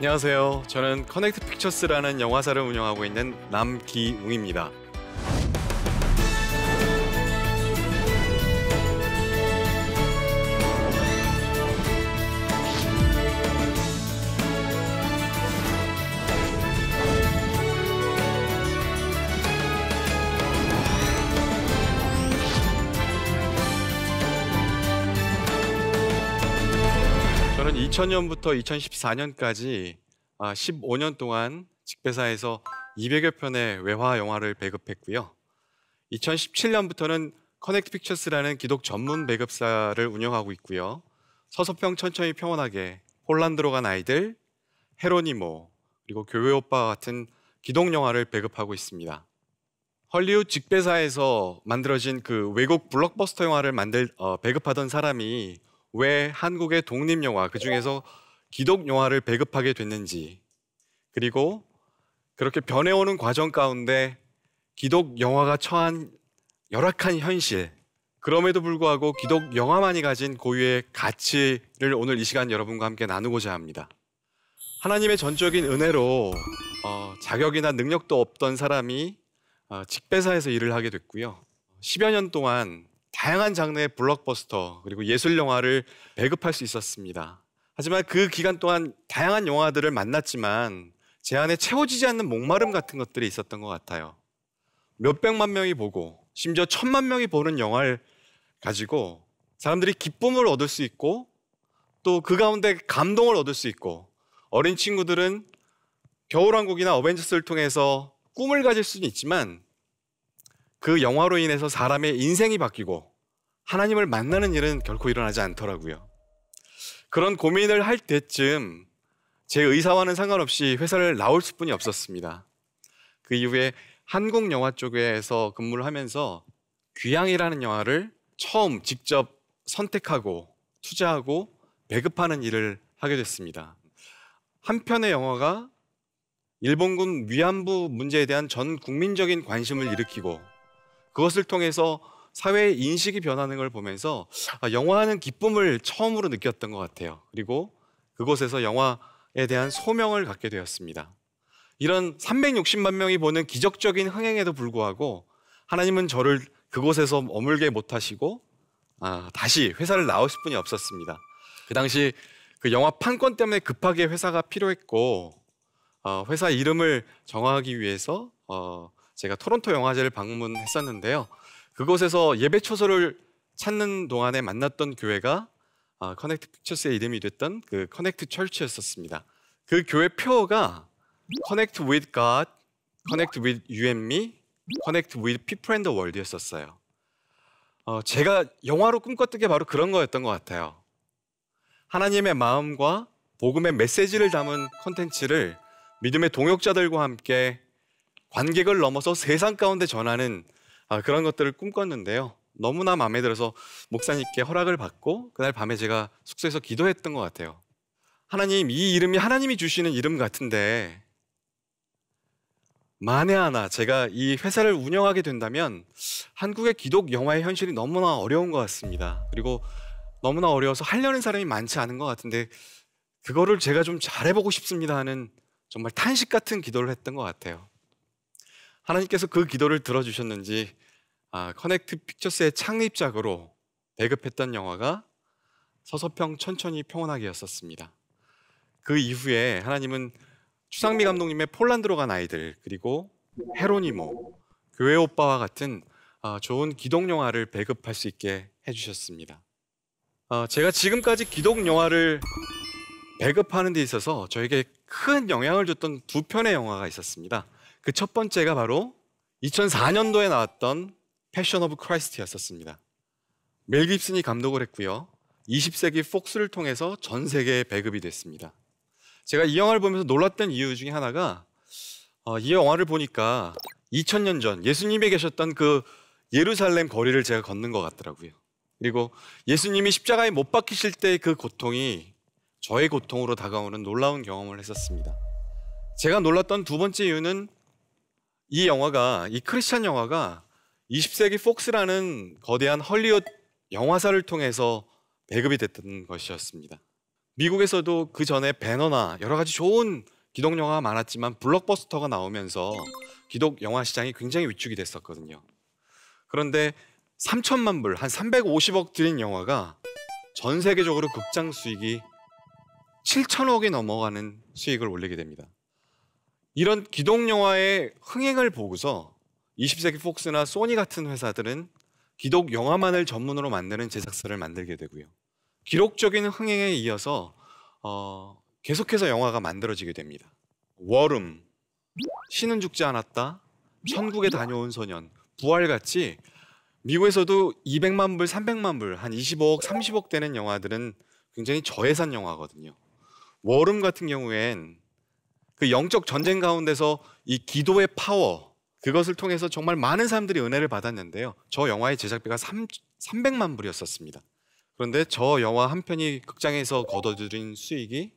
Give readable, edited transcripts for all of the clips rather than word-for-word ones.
안녕하세요. 저는 커넥트 픽처스라는 영화사를 운영하고 있는 남기웅입니다. 저는 2000년부터 2014년까지 15년 동안 직배사에서 200여 편의 외화 영화를 배급했고요. 2017년부터는 커넥트 픽처스라는 기독 전문 배급사를 운영하고 있고요. 서서평 천천히 평온하게, 폴란드로 간 아이들, 헤로니모, 그리고 교회 오빠 같은 기독 영화를 배급하고 있습니다. 헐리우드 직배사에서 만들어진 그 외국 블록버스터 영화를 배급하던 사람이 왜 한국의 독립영화, 그중에서 기독 영화를 배급하게 됐는지, 그리고 그렇게 변해오는 과정 가운데 기독 영화가 처한 열악한 현실, 그럼에도 불구하고 기독 영화만이 가진 고유의 가치를 오늘 이 시간 여러분과 함께 나누고자 합니다. 하나님의 전적인 은혜로 자격이나 능력도 없던 사람이 직배사에서 일을 하게 됐고요. 10여 년 동안 다양한 장르의 블록버스터 그리고 예술 영화를 배급할 수 있었습니다. 하지만 그 기간 동안 다양한 영화들을 만났지만 제 안에 채워지지 않는 목마름 같은 것들이 있었던 것 같아요. 몇백만 명이 보고 심지어 1000만 명이 보는 영화를 가지고 사람들이 기쁨을 얻을 수 있고 또 그 가운데 감동을 얻을 수 있고, 어린 친구들은 겨울왕국이나 어벤져스를 통해서 꿈을 가질 수는 있지만 그 영화로 인해서 사람의 인생이 바뀌고 하나님을 만나는 일은 결코 일어나지 않더라고요. 그런 고민을 할 때쯤 제 의사와는 상관없이 회사를 나올 수뿐이 없었습니다. 그 이후에 한국 영화 쪽에서 근무를 하면서 귀향이라는 영화를 처음 직접 선택하고 투자하고 배급하는 일을 하게 됐습니다. 한 편의 영화가 일본군 위안부 문제에 대한 전 국민적인 관심을 일으키고 그것을 통해서 사회의 인식이 변하는 걸 보면서 영화하는 기쁨을 처음으로 느꼈던 것 같아요. 그리고 그곳에서 영화에 대한 소명을 갖게 되었습니다. 이런 360만 명이 보는 기적적인 흥행에도 불구하고 하나님은 저를 그곳에서 머물게 못하시고 다시 회사를 나오실 분이 없었습니다. 그 당시 그 영화 판권 때문에 급하게 회사가 필요했고 회사 이름을 정하기 위해서 제가 토론토 영화제를 방문했었는데요. 그곳에서 예배 초소를 찾는 동안에 만났던 교회가 커넥트 픽처스의 이름이 됐던 그 커넥트 철치였었습니다. 그 교회 표어가 Connect with God, Connect with you and me, Connect with people and the world였었어요. 제가 영화로 꿈꿨던 게 바로 그런 거였던 것 같아요. 하나님의 마음과 복음의 메시지를 담은 콘텐츠를 믿음의 동역자들과 함께 관객을 넘어서 세상 가운데 전하는 그런 것들을 꿈꿨는데요. 너무나 마음에 들어서 목사님께 허락을 받고 그날 밤에 제가 숙소에서 기도했던 것 같아요. 하나님, 이 이름이 하나님이 주시는 이름 같은데 만에 하나 제가 이 회사를 운영하게 된다면 한국의 기독 영화의 현실이 너무나 어려운 것 같습니다. 그리고 너무나 어려워서 하려는 사람이 많지 않은 것 같은데 그거를 제가 좀 잘해보고 싶습니다 하는 정말 탄식 같은 기도를 했던 것 같아요. 하나님께서 그 기도를 들어주셨는지 커넥트 픽처스의 창립작으로 배급했던 영화가 서서평 천천히 평온하게였었습니다. 그 이후에 하나님은 추상미 감독님의 폴란드로 간 아이들, 그리고 헤로니모, 교회 오빠와 같은 좋은 기독 영화를 배급할 수 있게 해주셨습니다. 제가 지금까지 기독 영화를 배급하는 데 있어서 저에게 큰 영향을 줬던 두 편의 영화가 있었습니다. 그 첫 번째가 바로 2004년도에 나왔던 패션 오브 크라이스트였었습니다. 멜 깁슨이 감독을 했고요. 20세기 폭스를 통해서 전 세계에 배급이 됐습니다. 제가 이 영화를 보면서 놀랐던 이유 중에 하나가 이 영화를 보니까 2000년 전 예수님이 계셨던 그 예루살렘 거리를 제가 걷는 것 같더라고요. 그리고 예수님이 십자가에 못 박히실 때 그 고통이 저의 고통으로 다가오는 놀라운 경험을 했었습니다. 제가 놀랐던 두 번째 이유는 이 크리스찬 영화가 20세기 폭스라는 거대한 헐리우드 영화사를 통해서 배급이 됐던 것이었습니다. 미국에서도 그 전에 배너나 여러 가지 좋은 기독 영화가 많았지만 블록버스터가 나오면서 기독 영화 시장이 굉장히 위축이 됐었거든요. 그런데 3천만 불, 한 350억 들인 영화가 전 세계적으로 극장 수익이 7천억이 넘어가는 수익을 올리게 됩니다. 이런 기독 영화의 흥행을 보고서 20세기 폭스나 소니 같은 회사들은 기독 영화만을 전문으로 만드는 제작사를 만들게 되고요. 기록적인 흥행에 이어서 계속해서 영화가 만들어지게 됩니다. 워름, 신은 죽지 않았다, 천국에 다녀온 소년, 부활같이 미국에서도 200만 불, 300만 불, 한 25억, 30억 되는 영화들은 굉장히 저예산 영화거든요. 워름 같은 경우엔 그 영적 전쟁 가운데서 이 기도의 파워, 그것을 통해서 정말 많은 사람들이 은혜를 받았는데요. 저 영화의 제작비가 300만 불이었었습니다. 그런데 저 영화 한 편이 극장에서 거둬들인 수익이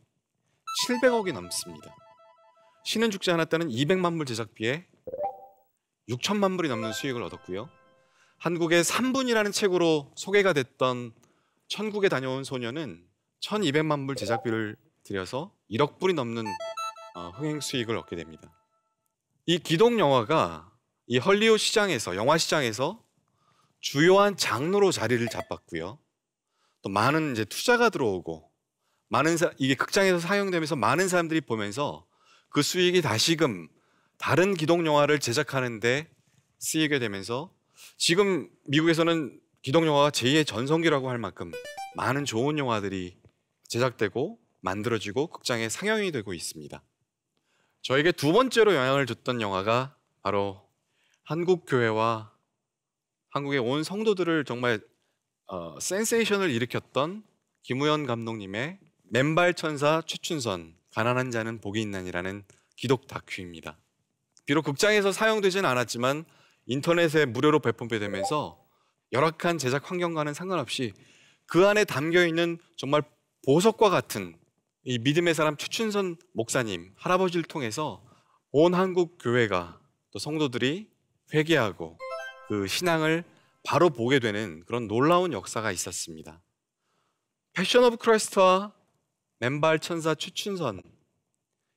700억이 넘습니다. 신은 죽지 않았다는 200만 불 제작비에 6천만 불이 넘는 수익을 얻었고요. 한국의 3분이라는 책으로 소개가 됐던 천국에 다녀온 소녀는 1200만 불 제작비를 들여서 1억 불이 넘는 흥행 수익을 얻게 됩니다. 이 기독 영화가 이 헐리우드 시장에서, 영화 시장에서 주요한 장르로 자리를 잡았고요. 또 많은 이제 투자가 들어오고 이게 극장에서 사용되면서 많은 사람들이 보면서 그 수익이 다시금 다른 기독 영화를 제작하는데 쓰이게 되면서 지금 미국에서는 기독 영화가 제2의 전성기라고 할 만큼 많은 좋은 영화들이 제작되고 만들어지고 극장에 상영이 되고 있습니다. 저에게 두 번째로 영향을 줬던 영화가 바로 한국 교회와 한국의 온 성도들을 정말 센세이션을 일으켰던 김우현 감독님의 맨발 천사 최춘선, 가난한 자는 복이 있나니라는 기독 다큐입니다. 비록 극장에서 사용되지는 않았지만 인터넷에 무료로 배포되면서 열악한 제작 환경과는 상관없이 그 안에 담겨 있는 정말 보석과 같은 이 믿음의 사람 최춘선 목사님, 할아버지를 통해서 온 한국 교회가 또 성도들이 회개하고 그 신앙을 바로 보게 되는 그런 놀라운 역사가 있었습니다. 패션 오브 크라이스트와 맨발 천사 최춘선,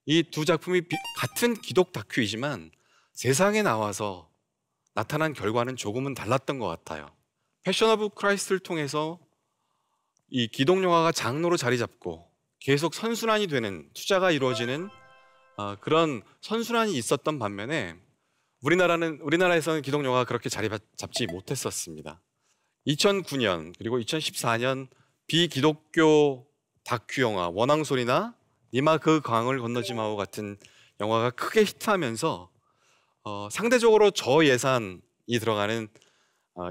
이 두 작품이 같은 기독 다큐이지만 세상에 나와서 나타난 결과는 조금은 달랐던 것 같아요. 패션 오브 크라이스트를 통해서 이 기독 영화가 장르로 자리 잡고 계속 선순환이 되는, 투자가 이루어지는 그런 선순환이 있었던 반면에 우리나라에서는 기독 영화가 그렇게 자리 잡지 못했었습니다. 2009년 그리고 2014년 비기독교 다큐 영화 원앙소리나 니마 그 강을 건너지 마오 같은 영화가 크게 히트하면서 상대적으로 저예산이 들어가는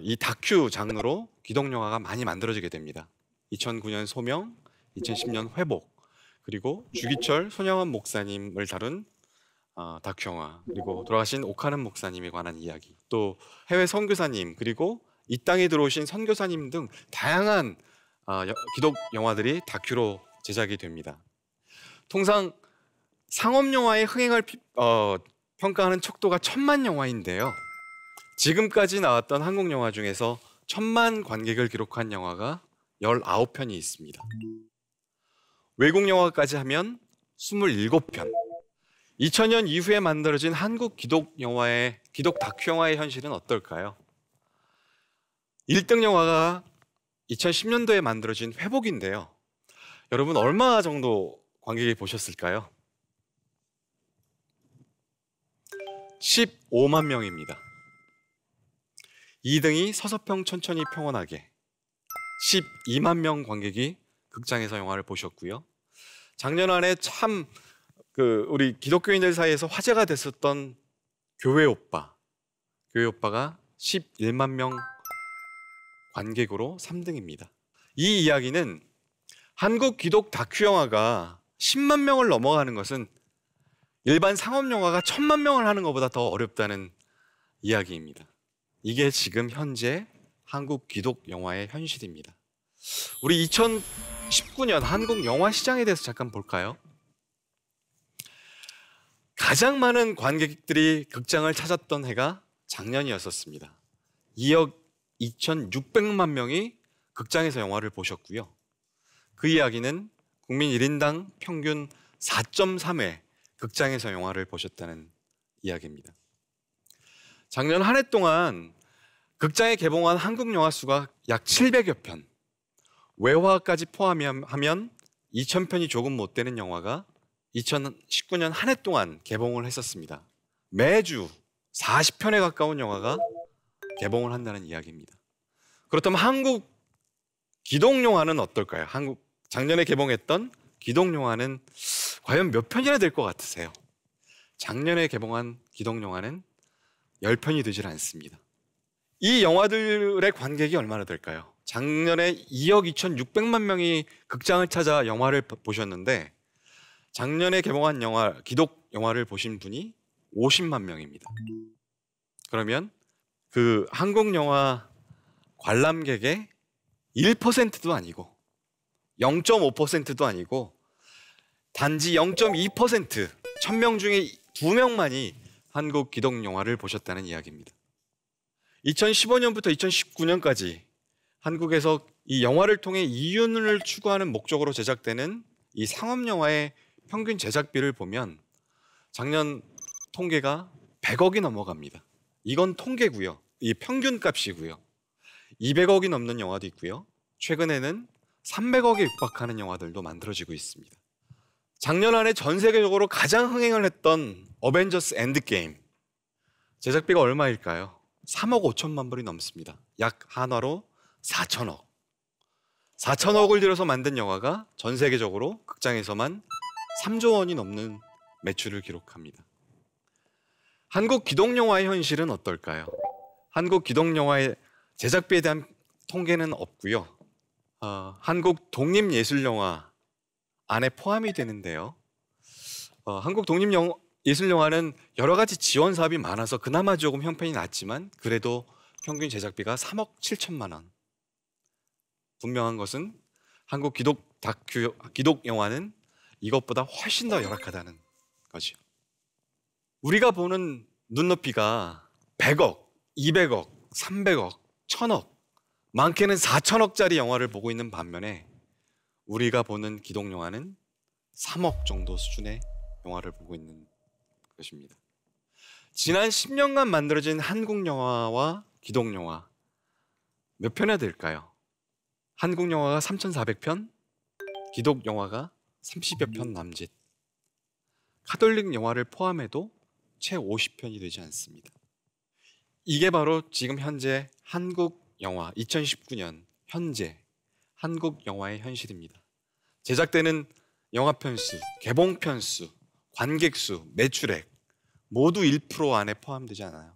이 다큐 장르로 기독 영화가 많이 만들어지게 됩니다. 2009년 소명, 2010년 회복, 그리고 주기철, 손영원 목사님을 다룬 다큐 영화, 그리고 돌아가신 오카는 목사님에 관한 이야기, 또 해외 선교사님, 그리고 이 땅에 들어오신 선교사님 등 다양한 기독 영화들이 다큐로 제작이 됩니다. 통상 상업 영화의 흥행을 평가하는 척도가 1000만 영화인데요. 지금까지 나왔던 한국 영화 중에서 1000만 관객을 기록한 영화가 19편이 있습니다. 외국 영화까지 하면 27편. 2000년 이후에 만들어진 한국 기독 다큐 영화의 현실은 어떨까요? 1등 영화가 2010년도에 만들어진 회복인데요. 여러분 얼마 정도 관객이 보셨을까요? 15만 명입니다. 2등이 서서평 천천히 평온하게, 12만 명 관객이 극장에서 영화를 보셨고요. 작년 안에 참 우리 기독교인들 사이에서 화제가 됐었던 교회 오빠가 11만 명 관객으로 3등입니다. 이 이야기는 한국 기독 다큐 영화가 10만 명을 넘어가는 것은 일반 상업 영화가 1000만 명을 하는 것보다 더 어렵다는 이야기입니다. 이게 지금 현재 한국 기독 영화의 현실입니다. 우리 2019년 한국 영화 시장에 대해서 잠깐 볼까요? 가장 많은 관객들이 극장을 찾았던 해가 작년이었습니다. 2억 2600만 명이 극장에서 영화를 보셨고요. 그 이야기는 국민 1인당 평균 4.3회 극장에서 영화를 보셨다는 이야기입니다. 작년 한 해 동안 극장에 개봉한 한국 영화 수가 약 700여 편, 외화까지 포함하면 2,000편이 조금 못 되는 영화가 2019년 한 해 동안 개봉을 했었습니다. 매주 40편에 가까운 영화가 개봉을 한다는 이야기입니다. 그렇다면 한국 기독영화는 어떨까요? 작년에 개봉했던 기독영화는 과연 몇 편이나 될 것 같으세요? 작년에 개봉한 기독영화는 10편이 되질 않습니다. 이 영화들의 관객이 얼마나 될까요? 작년에 2억 2,600만 명이 극장을 찾아 영화를 보셨는데 작년에 개봉한 기독 영화를 보신 분이 50만 명입니다. 그러면 그 한국 영화 관람객의 1%도 아니고 0.5%도 아니고 단지 0.2%, 1,000명 중에 2명만이 한국 기독 영화를 보셨다는 이야기입니다. 2015년부터 2019년까지 한국에서 이 영화를 통해 이윤을 추구하는 목적으로 제작되는 이 상업 영화의 평균 제작비를 보면 작년 통계가 100억이 넘어갑니다. 이건 통계고요. 이 평균 값이고요. 200억이 넘는 영화도 있고요. 최근에는 300억에 육박하는 영화들도 만들어지고 있습니다. 작년 한 해 전 세계적으로 가장 흥행을 했던 어벤져스 엔드게임, 제작비가 얼마일까요? 3억 5천만 불이 넘습니다. 약 한화로 4천억. 4천억을 들여서 만든 영화가 전 세계적으로 극장에서만 3조 원이 넘는 매출을 기록합니다. 한국 기독영화의 현실은 어떨까요? 한국 기독영화의 제작비에 대한 통계는 없고요. 한국 독립예술영화 안에 포함이 되는데요. 한국 독립예술영화는 여러 가지 지원 사업이 많아서 그나마 조금 형편이 낫지만 그래도 평균 제작비가 3억 7천만 원. 분명한 것은 한국 기독 영화는 이것보다 훨씬 더 열악하다는 거죠. 우리가 보는 눈높이가 100억, 200억, 300억, 1000억, 많게는 4천억짜리 영화를 보고 있는 반면에 우리가 보는 기독 영화는 3억 정도 수준의 영화를 보고 있는 것입니다. 지난 10년간 만들어진 한국 영화와 기독 영화 몇 편이나 될까요? 한국 영화가 3,400편, 기독 영화가 30여 편 남짓. 카톨릭 영화를 포함해도 채 50편이 되지 않습니다. 이게 바로 지금 현재 한국 영화 2019년 현재 한국 영화의 현실입니다. 제작되는 영화 편수, 개봉 편수, 관객 수, 매출액 모두 1% 안에 포함되지 않아요.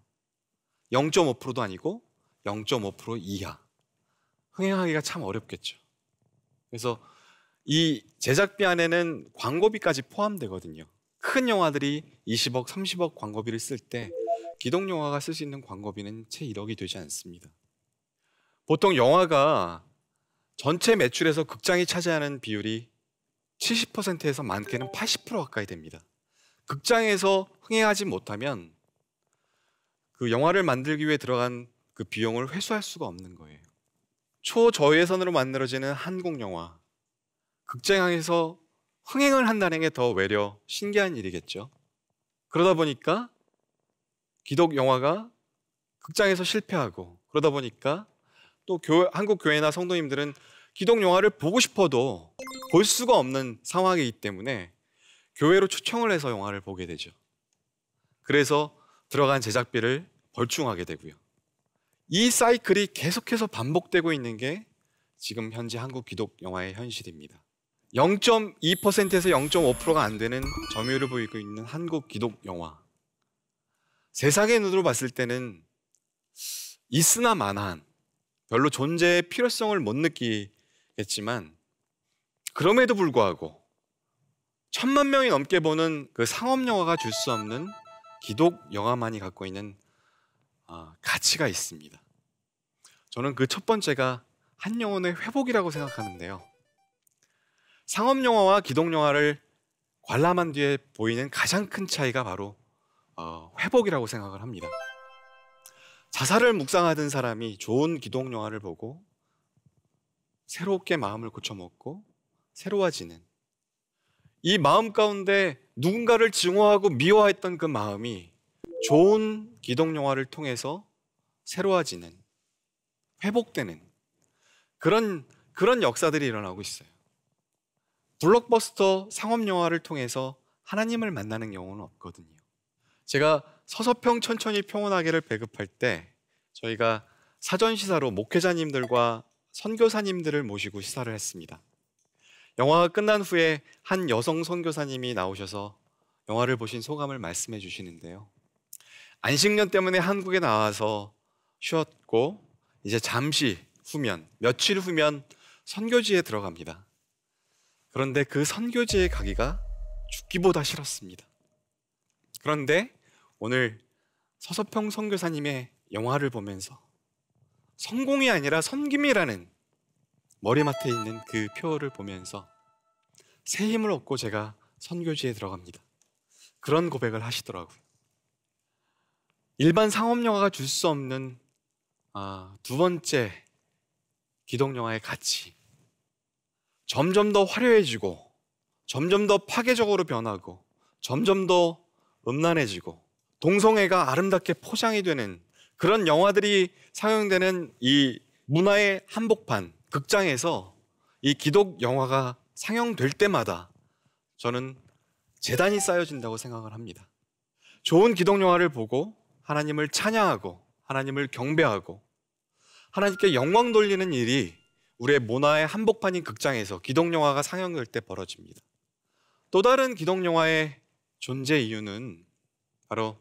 0.5%도 아니고 0.5% 이하. 흥행하기가 참 어렵겠죠. 그래서 이 제작비 안에는 광고비까지 포함되거든요. 큰 영화들이 20억, 30억 광고비를 쓸 때 기독 영화가 쓸 수 있는 광고비는 채 1억이 되지 않습니다. 보통 영화가 전체 매출에서 극장이 차지하는 비율이 70%에서 많게는 80% 가까이 됩니다. 극장에서 흥행하지 못하면 그 영화를 만들기 위해 들어간 그 비용을 회수할 수가 없는 거예요. 초저예산으로 만들어지는 한국 영화, 극장에서 흥행을 한다는 게 더 외려 신기한 일이겠죠. 그러다 보니까 기독 영화가 극장에서 실패하고 그러다 보니까 또 한국 교회나 성도님들은 기독 영화를 보고 싶어도 볼 수가 없는 상황이기 때문에 교회로 초청을 해서 영화를 보게 되죠. 그래서 들어간 제작비를 벌충하게 되고요. 이 사이클이 계속해서 반복되고 있는 게 지금 현재 한국 기독 영화의 현실입니다. 0.2%에서 0.5%가 안 되는 점유율을 보이고 있는 한국 기독 영화. 세상의 눈으로 봤을 때는 있으나 마나한 별로 존재의 필요성을 못 느끼겠지만 그럼에도 불구하고 1,000만 명이 넘게 보는 그 상업 영화가 줄 수 없는 기독 영화만이 갖고 있는 가치가 있습니다. 저는 그 첫 번째가 한 영혼의 회복이라고 생각하는데요. 상업 영화와 기독 영화를 관람한 뒤에 보이는 가장 큰 차이가 바로 회복이라고 생각을 합니다. 자살을 묵상하던 사람이 좋은 기독 영화를 보고 새롭게 마음을 고쳐먹고 새로워지는 이 마음 가운데 누군가를 증오하고 미워했던 그 마음이 좋은 기독 영화를 통해서 새로워지는, 회복되는 그런 역사들이 일어나고 있어요. 블록버스터 상업 영화를 통해서 하나님을 만나는 경우는 없거든요. 제가 서서평 천천히 평온하게를 배급할 때 저희가 사전 시사로 목회자님들과 선교사님들을 모시고 시사를 했습니다. 영화가 끝난 후에 한 여성 선교사님이 나오셔서 영화를 보신 소감을 말씀해 주시는데요. 안식년 때문에 한국에 나와서 쉬었고 이제 잠시 후면, 며칠 후면 선교지에 들어갑니다. 그런데 그 선교지에 가기가 죽기보다 싫었습니다. 그런데 오늘 서서평 선교사님의 영화를 보면서 성공이 아니라 선김이라는 머리맡에 있는 그 표어를 보면서 새 힘을 얻고 제가 선교지에 들어갑니다. 그런 고백을 하시더라고요. 일반 상업영화가 줄 수 없는 두 번째 기독영화의 가치, 점점 더 화려해지고 점점 더 파괴적으로 변하고 점점 더 음란해지고 동성애가 아름답게 포장이 되는 그런 영화들이 상영되는 이 문화의 한복판, 극장에서 이 기독 영화가 상영될 때마다 저는 재단이 쌓여진다고 생각을 합니다. 좋은 기독 영화를 보고 하나님을 찬양하고 하나님을 경배하고 하나님께 영광 돌리는 일이 우리의 문화의 한복판인 극장에서 기독 영화가 상영될 때 벌어집니다. 또 다른 기독 영화의 존재 이유는 바로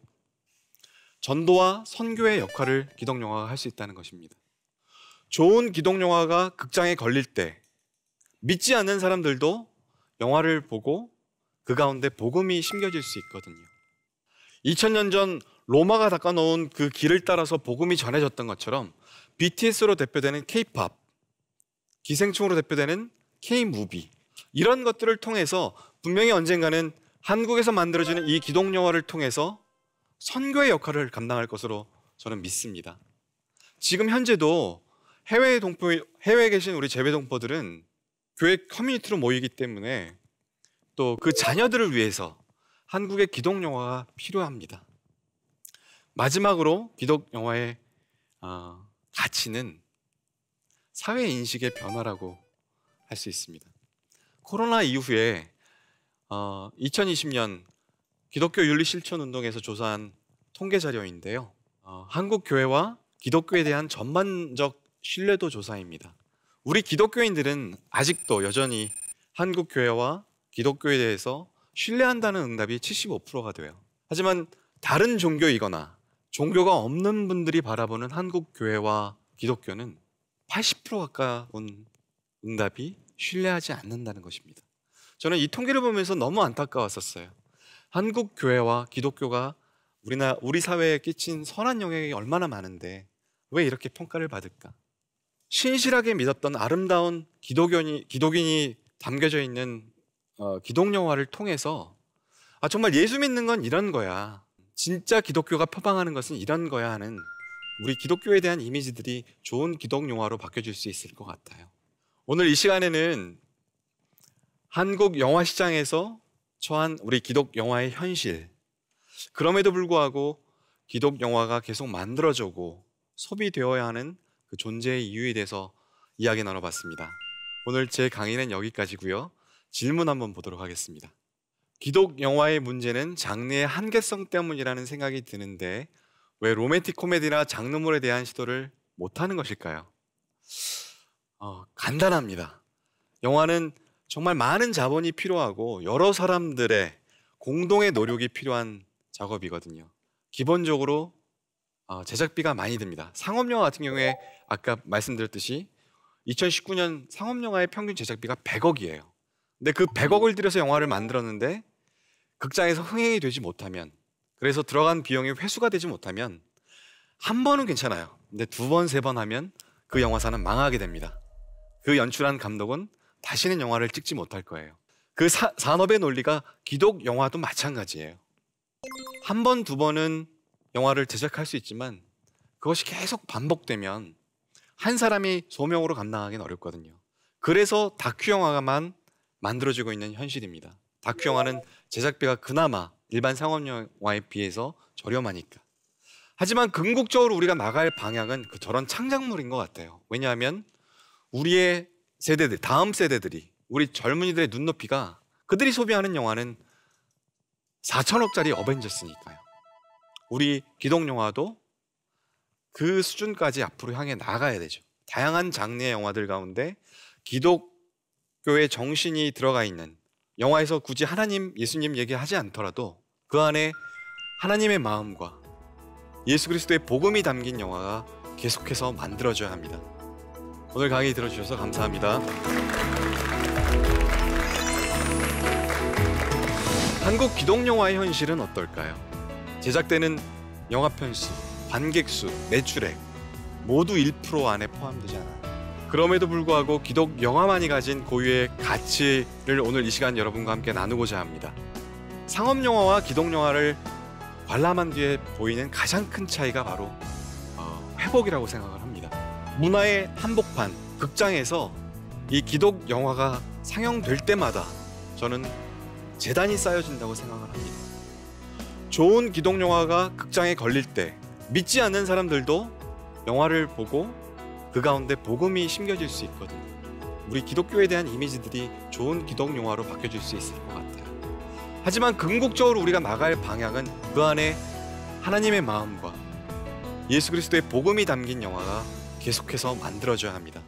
전도와 선교의 역할을 기독 영화가 할 수 있다는 것입니다. 좋은 기독 영화가 극장에 걸릴 때 믿지 않는 사람들도 영화를 보고 그 가운데 복음이 심겨질 수 있거든요. 2000년 전 로마가 닦아놓은 그 길을 따라서 복음이 전해졌던 것처럼 BTS로 대표되는 K-팝, 기생충으로 대표되는 K-무비, 이런 것들을 통해서 분명히 언젠가는 한국에서 만들어지는 이 기독 영화를 통해서 선교의 역할을 감당할 것으로 저는 믿습니다. 지금 현재도 해외에 계신 우리 재배동포들은 교회 커뮤니티로 모이기 때문에 또 그 자녀들을 위해서 한국의 기독 영화가 필요합니다. 마지막으로 기독 영화의 가치는 사회 인식의 변화라고 할 수 있습니다. 코로나 이후에 2020년 기독교 윤리 실천 운동에서 조사한 통계 자료인데요. 한국 교회와 기독교에 대한 전반적 신뢰도 조사입니다. 우리 기독교인들은 아직도 여전히 한국 교회와 기독교에 대해서 신뢰한다는 응답이 75%가 돼요. 하지만 다른 종교이거나 종교가 없는 분들이 바라보는 한국 교회와 기독교는 80% 가까운 응답이 신뢰하지 않는다는 것입니다. 저는 이 통계를 보면서 너무 안타까웠었어요. 한국 교회와 기독교가 우리 사회에 끼친 선한 영향이 얼마나 많은데 왜 이렇게 평가를 받을까? 신실하게 믿었던 아름다운 기독인이 담겨져 있는 기독 영화를 통해서 정말 예수 믿는 건 이런 거야, 진짜 기독교가 표방하는 것은 이런 거야 하는 우리 기독교에 대한 이미지들이 좋은 기독 영화로 바뀌어질 수 있을 것 같아요. 오늘 이 시간에는 한국 영화 시장에서 처한 우리 기독 영화의 현실, 그럼에도 불구하고 기독 영화가 계속 만들어지고 소비되어야 하는 그 존재의 이유에 대해서 이야기 나눠봤습니다. 오늘 제 강의는 여기까지고요. 질문 한번 보도록 하겠습니다. 기독 영화의 문제는 장르의 한계성 때문이라는 생각이 드는데 왜 로맨틱 코미디나 장르물에 대한 시도를 못하는 것일까요? 간단합니다. 영화는 정말 많은 자본이 필요하고 여러 사람들의 공동의 노력이 필요한 작업이거든요. 기본적으로 제작비가 많이 듭니다. 상업영화 같은 경우에 아까 말씀드렸듯이 2019년 상업영화의 평균 제작비가 100억이에요. 근데 그 100억을 들여서 영화를 만들었는데 극장에서 흥행이 되지 못하면, 그래서 들어간 비용이 회수가 되지 못하면 한 번은 괜찮아요. 근데 두 번, 세 번 하면 그 영화사는 망하게 됩니다. 그 연출한 감독은 다시는 영화를 찍지 못할 거예요. 그 산업의 논리가 기독 영화도 마찬가지예요. 한 번, 두 번은 영화를 제작할 수 있지만 그것이 계속 반복되면 한 사람이 소명으로 감당하기는 어렵거든요. 그래서 다큐 영화만 만들어지고 있는 현실입니다. 다큐 영화는 제작비가 그나마 일반 상업 영화에 비해서 저렴하니까. 하지만 궁극적으로 우리가 나갈 방향은 저런 창작물인 것 같아요. 왜냐하면 우리의 세대들, 다음 세대들이, 우리 젊은이들의 눈높이가 그들이 소비하는 영화는 4천억짜리 어벤져스니까요. 우리 기독 영화도 그 수준까지 앞으로 향해 나가야 되죠. 다양한 장르의 영화들 가운데 기독교의 정신이 들어가 있는 영화에서 굳이 하나님, 예수님 얘기하지 않더라도 그 안에 하나님의 마음과 예수 그리스도의 복음이 담긴 영화가 계속해서 만들어져야 합니다. 오늘 강의 들어주셔서 감사합니다. 한국 기독 영화의 현실은 어떨까요? 제작되는 영화 편수, 관객 수, 매출액 모두 1% 안에 포함되지 않아요. 그럼에도 불구하고 기독 영화만이 가진 고유의 가치를 오늘 이 시간 여러분과 함께 나누고자 합니다. 상업 영화와 기독 영화를 관람한 뒤에 보이는 가장 큰 차이가 바로 회복이라고 생각을 합니다. 문화의 한복판, 극장에서 이 기독 영화가 상영될 때마다 저는 재단이 쌓여진다고 생각을 합니다. 좋은 기독 영화가 극장에 걸릴 때 믿지 않는 사람들도 영화를 보고 그 가운데 복음이 심겨질 수 있거든요. 우리 기독교에 대한 이미지들이 좋은 기독 영화로 바뀌어질 수 있을 것 같아요. 하지만 궁극적으로 우리가 나갈 방향은 그 안에 하나님의 마음과 예수 그리스도의 복음이 담긴 영화가 계속해서 만들어져야 합니다.